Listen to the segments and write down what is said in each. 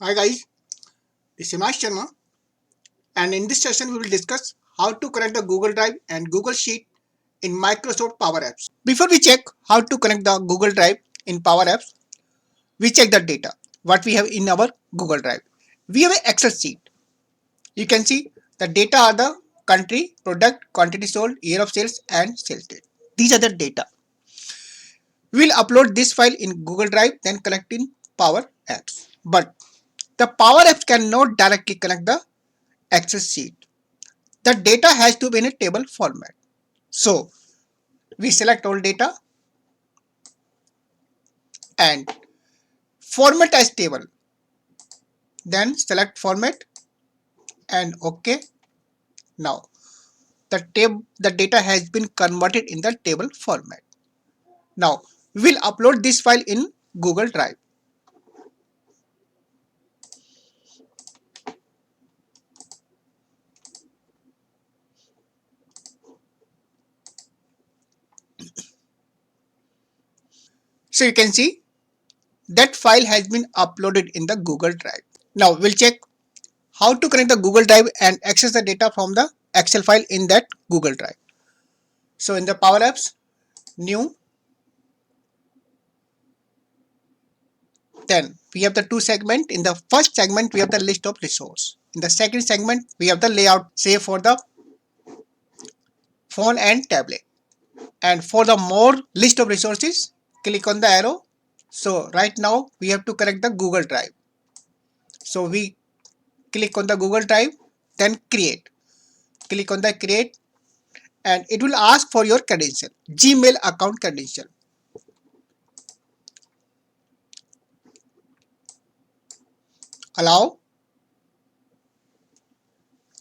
Hi guys, this is Himash Sharma, and in this session we will discuss how to connect the Google Drive and Google Sheet in Microsoft Power Apps. Before we check how to connect the Google Drive in Power Apps, we check the data what we have in our Google Drive. We have an Excel sheet. You can see the data are the country, product, quantity sold, year of sales, and sales date. These are the data. We will upload this file in Google Drive, then connect in Power Apps. But the Power Apps cannot directly connect the Excel sheet. The data has to be in a table format. So we select all data and format as table. Then select format and OK. Now the data has been converted in the table format. Now we'll upload this file in Google Drive. So you can see that file has been uploaded in the Google Drive. Now we'll check how to connect the Google Drive and access the data from the Excel file in that Google Drive. So in the Power Apps, new, then we have the two segment. In the first segment, we have the list of resource. In the second segment, we have the layout, say for the phone and tablet. And for the more list of resources, click on the arrow. So right now we have to connect the Google Drive. So we click on the Google Drive, then create. Click on the create and it will ask for your credential, Gmail account credential. Allow.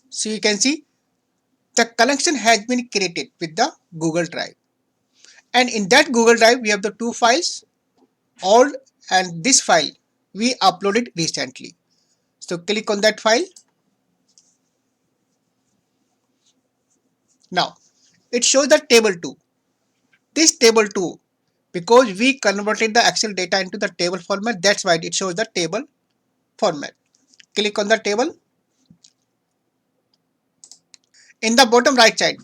So you can see the connection has been created with the Google Drive. And in that Google Drive, we have the two files, old and this file we uploaded recently. So click on that file. Now it shows the table 2. This table 2, because we converted the Excel data into the table format, that's why it shows the table format. Click on the table. In the bottom right side,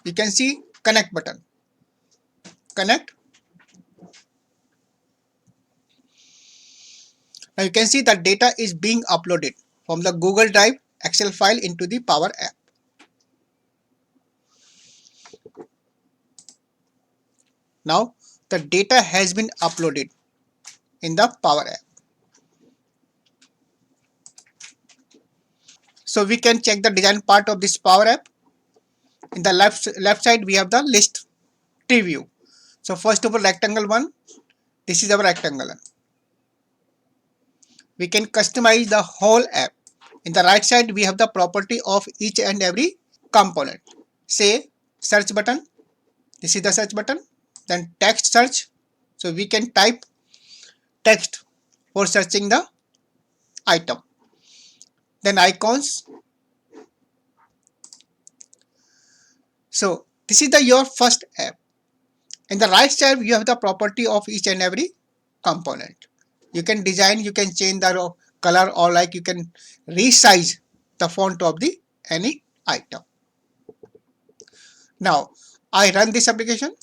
you can see connect button. Connect. Now you can see the data is being uploaded from the Google Drive Excel file into the Power App. Now the data has been uploaded in the Power App. So we can check the design part of this Power App. In the left side, we have the list tree view. So first of all, rectangle 1, this is our rectangle. We can customize the whole app. In the right side, we have the property of each and every component. Say search button. This is the search button. Then text search. So we can type text for searching the item. Then icons. So this is your first app. In the right side, you have the property of each and every component. You can design, you can change the color, or like you can resize the font of the any item. Now I run this application.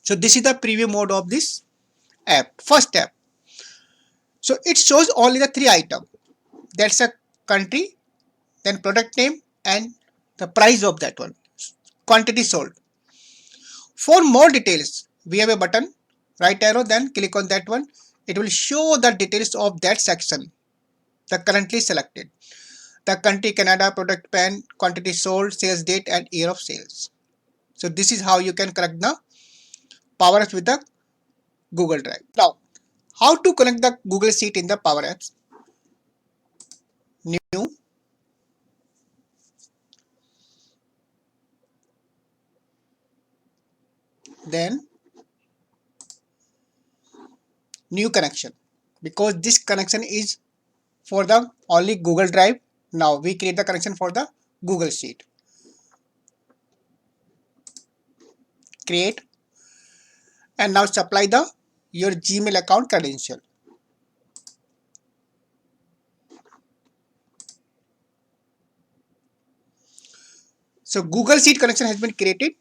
So this is the preview mode of this app, first app. So it shows only the 3 items. That's a country, then product name and the price of that one, quantity sold. For more details, we have a button, right arrow, then click on that one. It will show the details of that section, the currently selected. The country, Canada, product pan, quantity sold, sales date and year of sales. So this is how you can connect the Power Apps with the Google Drive. Now, how to connect the Google Sheet in the Power Apps? New, then new connection. Because this connection is for the only Google Drive. Now we create the connection for the Google Sheet. Create and now supply the your Gmail account credential. So Google Sheet connection has been created,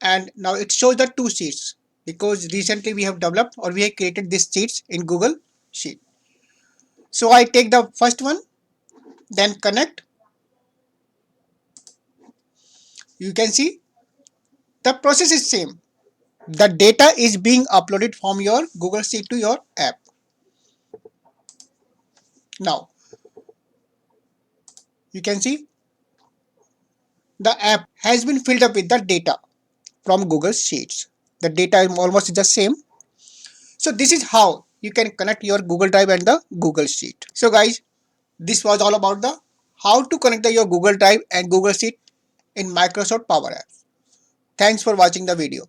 and now it shows the two sheets because recently we have developed or we have created these sheets in Google Sheet. So I take the first one, then connect. You can see the process is same. The data is being uploaded from your Google Sheet to your app. Now you can see the app has been filled up with the data from Google Sheets. The data is almost the same. So this is how you can connect your Google Drive and the Google Sheet. So guys, this was all about the how to connect your Google Drive and Google Sheet in Microsoft Power Apps. Thanks for watching the video.